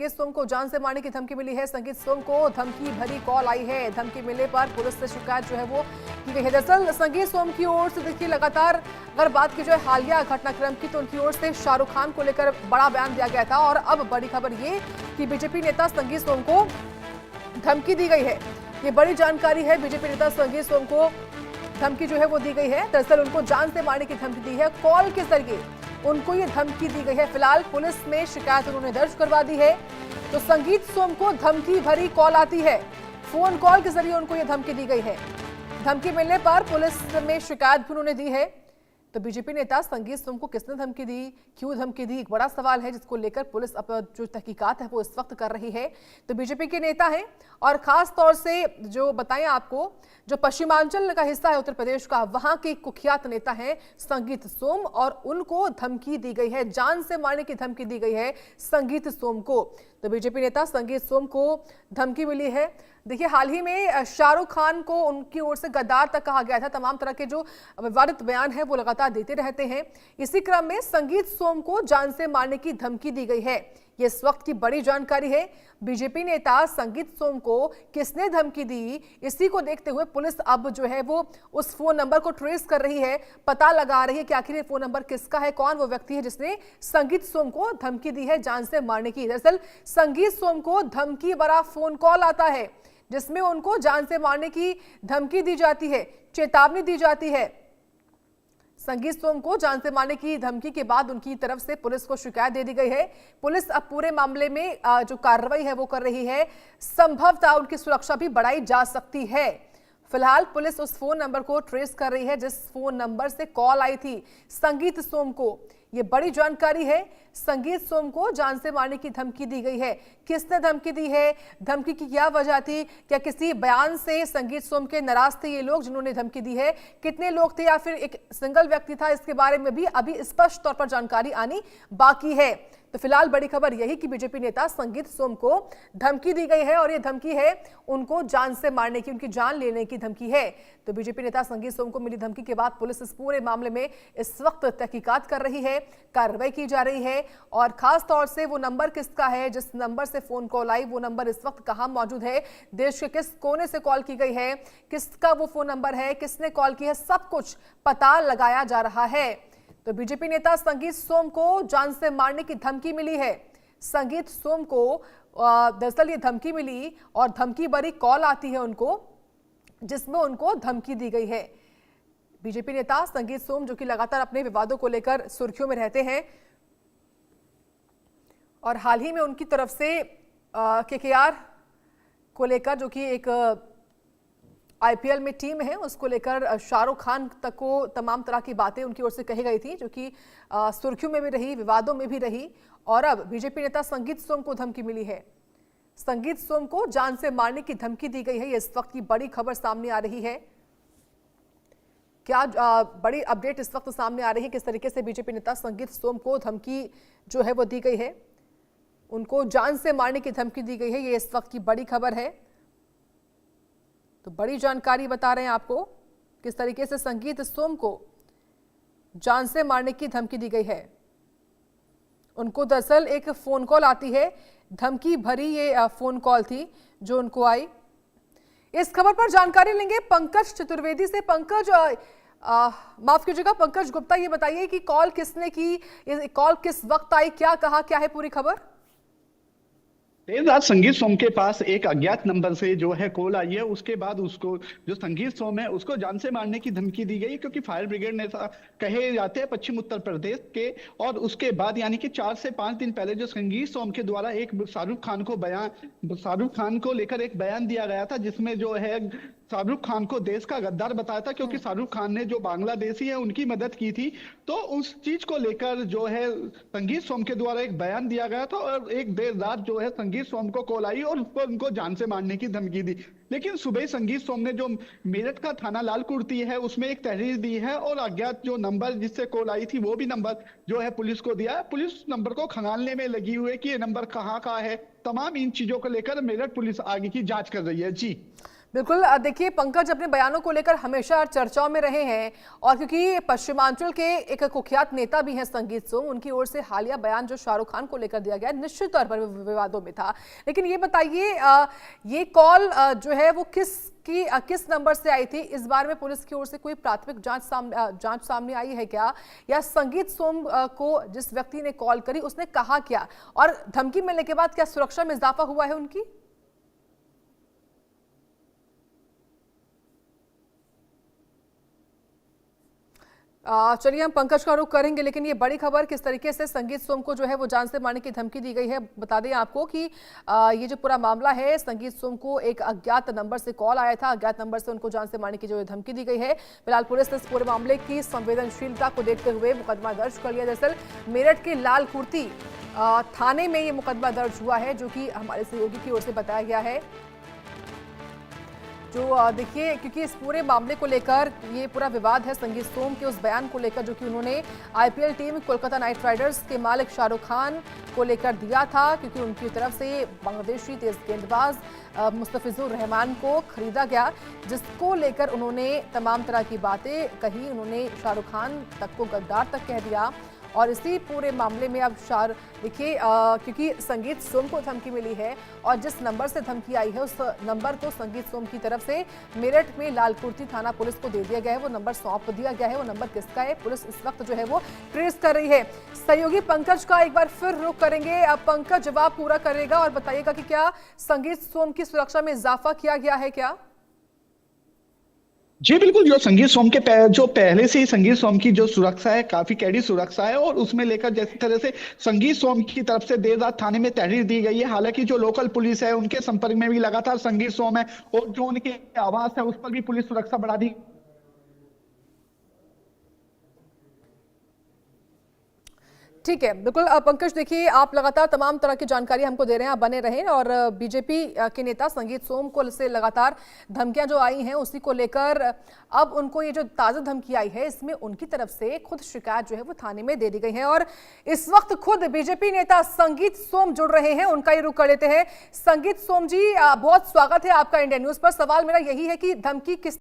संगीत सोम को जान से मारने की धमकी मिली है। संगीत सोम को धमकी भरी कॉल आई है। धमकी मिलने पर पुलिस से शिकायत जो है वो की गई है। दरअसल संगीत सोम की ओर से देखिए लगातार अगर बात की जाए हालिया घटनाक्रम की तो उनकी ओर से शाहरुख खान को लेकर बड़ा बयान दिया गया था और अब बड़ी खबर ये कि बीजेपी नेता संगीत सोम को धमकी दी गई है। ये बड़ी जानकारी है। बीजेपी नेता संगीत सोम को धमकी जो है वो दी गई है। दरअसल उनको जान से मारने की धमकी दी है। कॉल के जरिए उनको ये धमकी दी गई है। फिलहाल पुलिस में शिकायत उन्होंने दर्ज करवा दी है। तो संगीत सोम को धमकी भरी कॉल आती है। फोन कॉल के जरिए उनको ये धमकी दी गई है। धमकी मिलने पर पुलिस में शिकायत भी उन्होंने दी है। तो बीजेपी नेता संगीत सोम को किसने धमकी दी, क्यों धमकी दी, एक बड़ा सवाल है जिसको लेकर पुलिस अब जो तहकीकात है वो इस वक्त कर रही है। तो बीजेपी के नेता हैं और खास तौर से जो बताएं आपको, जो पश्चिमांचल का हिस्सा है उत्तर प्रदेश का, वहां के कुख्यात नेता हैं संगीत सोम और उनको धमकी दी गई है। जान से मारने की धमकी दी गई है संगीत सोम को। तो बीजेपी नेता संगीत सोम को धमकी मिली है। देखिए हाल ही में शाहरुख खान को उनकी ओर से गद्दार तक कहा गया था। तमाम तरह के जो विवादित बयान है वो लगातार देते रहते हैं। इसी क्रम में संगीत सोम को जान से मारने की धमकी दी गई है। ये इस वक्त की बड़ी जानकारी है। बीजेपी नेता संगीत सोम को किसने धमकी दी, इसी को देखते हुए पुलिस अब जो है वो उस फोन नंबर को ट्रेस कर रही है, पता लगा रही है कि आखिर ये फोन नंबर किसका है, कौन वो व्यक्ति है जिसने संगीत सोम को धमकी दी है जान से मारने की। दरअसल संगीत सोम को धमकी भरा फोन कॉल आता है जिसमें उनको जान से मारने की धमकी दी जाती है, चेतावनी दी जाती है। संगीत सोम को जान से मारने की धमकी के बाद उनकी तरफ से पुलिस को शिकायत दे दी गई है। पुलिस अब पूरे मामले में जो कार्रवाई है वो कर रही है। संभवतः उनकी सुरक्षा भी बढ़ाई जा सकती है। फिलहाल पुलिस उस फोन नंबर को ट्रेस कर रही है जिस फोन नंबर से कॉल आई थी संगीत सोम को। ये बड़ी जानकारी है। संगीत सोम को जान से मारने की धमकी दी गई है। किसने धमकी दी है, धमकी की क्या वजह थी, क्या किसी बयान से संगीत सोम के नाराज थे ये लोग जिन्होंने धमकी दी है, कितने लोग थे या फिर एक सिंगल व्यक्ति था, इसके बारे में भी अभी स्पष्ट तौर पर जानकारी आनी बाकी है। तो फिलहाल बड़ी खबर यही कि बीजेपी नेता संगीत सोम को धमकी दी गई है और ये धमकी है उनको जान से मारने की, उनकी जान लेने की धमकी है। तो बीजेपी नेता संगीत सोम को मिली धमकी के बाद पुलिस इस पूरे मामले में इस वक्त तहकीकात कर रही है, कार्रवाई की जा रही है और खास तौर से वो नंबर किसका है, जिस नंबर से फोन कॉल आई वो नंबर इस वक्त कहां मौजूद है, देश के किस कोने से कॉल की गई है, किसका वो फोन नंबर है, किसने कॉल की है, सब कुछ पता लगाया जा रहा है। तो बीजेपी नेता संगीत सोम को जान से मारने की धमकी मिली है। संगीत सोम को दरअसल ये धमकी मिली और धमकी भरी कॉल आती है उनको जिसमें उनको धमकी दी गई है। बीजेपी नेता संगीत सोम जो कि लगातार अपने विवादों को लेकर सुर्खियों में रहते हैं और हाल ही में उनकी तरफ से केकेआर को लेकर जो कि एक आईपीएल में टीम है उसको लेकर शाहरुख खान तक को तमाम तरह की बातें उनकी ओर से कही गई थी जो कि सुर्खियों में भी रही, विवादों में भी रही और अब बीजेपी नेता संगीत सोम को धमकी मिली है। संगीत सोम को जान से मारने की धमकी दी गई है। ये इस वक्त की बड़ी खबर सामने आ रही है। क्या बड़ी अपडेट इस वक्त सामने आ रही है, किस तरीके से बीजेपी नेता संगीत सोम को धमकी जो है वो दी गई है, उनको जान से मारने की धमकी दी गई है। ये इस वक्त की बड़ी खबर है। तो बड़ी जानकारी बता रहे हैं आपको किस तरीके से संगीत सोम को जान से मारने की धमकी दी गई है। उनको दरअसल एक फोन कॉल आती है, धमकी भरी ये फोन कॉल थी जो उनको आई। इस खबर पर जानकारी लेंगे पंकज चतुर्वेदी से। पंकज माफ कीजिएगा पंकज गुप्ता, ये बताइए कि कॉल किसने की, कॉल किस वक्त आई, क्या कहा, क्या है पूरी खबर? देर रात संगीत सोम के पास एक अज्ञात नंबर से जो है कॉल आई है। उसके बाद उसको जो संगीत सोम है उसको जान से मारने की धमकी दी गई क्योंकि फायर ब्रिगेड ने कहे जाते हैं पश्चिम उत्तर प्रदेश के। और उसके बाद यानी कि 4 से 5 दिन पहले जो संगीत सोम के द्वारा एक शाहरुख खान को लेकर एक बयान दिया गया था जिसमें जो है शाहरुख खान को देश का गद्दार बताया था क्योंकि शाहरुख खान ने जो बांग्लादेशी है उनकी मदद की थी। तो उस चीज को लेकर जो है संगीत सोम के द्वारा एक बयान दिया गया था और एक देर रात जो है संगीत सोम को कॉल आई और उनको जान से मारने की धमकी दी। लेकिन सुबह संगीत सोम ने जो मेरठ का थाना लाल कुर्ती है उसमें एक तहरीर दी है और अज्ञात जो नंबर जिससे कॉल आई थी वो भी नंबर जो है पुलिस को दिया है। पुलिस नंबर को खंगालने में लगी हुई है कि ये नंबर कहाँ का है। तमाम इन चीजों को लेकर मेरठ पुलिस आगे की जांच कर रही है। जी बिल्कुल देखिए पंकज अपने बयानों को लेकर हमेशा चर्चाओं में रहे हैं और क्योंकि पश्चिमांचल के एक कुख्यात नेता भी हैं संगीत सोम, उनकी ओर से हालिया बयान जो शाहरुख खान को लेकर दिया गया निश्चित तौर पर विवादों में था। लेकिन ये बताइए ये कॉल जो है वो किस नंबर से आई थी? इस बारे में पुलिस की ओर से कोई प्राथमिक जांच सामने आई है क्या, या संगीत सोम को जिस व्यक्ति ने कॉल करी उसने कहा क्या, और धमकी मिलने के बाद क्या सुरक्षा में इजाफा हुआ है उनकी? चलिए हम पंकज का रुख करेंगे, लेकिन ये बड़ी खबर किस तरीके से संगीत सोम को जो है वो जान से मारने की धमकी दी गई है। बता दें आपको कि ये जो पूरा मामला है, संगीत सोम को एक अज्ञात नंबर से कॉल आया था, अज्ञात नंबर से उनको जान से मारने की जो धमकी दी गई है। फिलहाल पुलिस ने इस पूरे मामले की संवेदनशीलता को देखते हुए मुकदमा दर्ज कर लिया। दरअसल मेरठ के लाल कुर्ती थाने में ये मुकदमा दर्ज हुआ है, जो कि हमारे सहयोगी की ओर से बताया गया है। जो देखिए क्योंकि इस पूरे मामले को लेकर ये पूरा विवाद है संगीत सोम के उस बयान को लेकर जो कि उन्होंने IPL team Kolkata night Riders के मालिक शाहरुख खान को लेकर दिया था, क्योंकि उनकी तरफ से बांग्लादेशी तेज गेंदबाज मुस्तफिजुर रहमान को खरीदा गया, जिसको लेकर उन्होंने तमाम तरह की बातें कही। उन्होंने शाहरुख खान तक को गद्दार तक कह दिया। और इसी पूरे मामले में अब देखिए क्योंकि संगीत सोम को धमकी मिली है और जिस नंबर से धमकी आई है उस नंबर को संगीत सोम की तरफ से मेरठ में लाल कुर्ती थाना पुलिस को दे दिया गया है, वो नंबर सौंप दिया गया है। वो नंबर किसका है पुलिस इस वक्त जो है वो ट्रेस कर रही है। सहयोगी पंकज का एक बार फिर रुख करेंगे। अब पंकज जवाब पूरा करेगा और बताइएगा कि क्या संगीत सोम की सुरक्षा में इजाफा किया गया है क्या? जी बिल्कुल, जो संगीत सोम के जो पहले से ही संगीत सोम की जो सुरक्षा है काफी कड़ी सुरक्षा है, और उसमें लेकर जिस तरह से संगीत सोम की तरफ से देर रात थाने में तहरीर दी गई है। हालांकि जो लोकल पुलिस है उनके संपर्क में भी लगातार संगीत सोम है, और जो उनके आवास है उस पर भी पुलिस सुरक्षा बढ़ा दी। ठीक है, बिल्कुल पंकज देखिए आप लगातार तमाम तरह की जानकारी हमको दे रहे हैं, आप बने रहें। और बीजेपी के नेता संगीत सोम को से लगातार धमकियां जो आई हैं उसी को लेकर अब उनको ये जो ताज़ा धमकी आई है इसमें उनकी तरफ से खुद शिकायत जो है वो थाने में दे दी गई है। और इस वक्त खुद बीजेपी नेता संगीत सोम जुड़ रहे हैं, उनका ही रुख कर लेते हैं। संगीत सोम जी बहुत स्वागत है आपका इंडिया न्यूज पर। सवाल मेरा यही है कि धमकी किस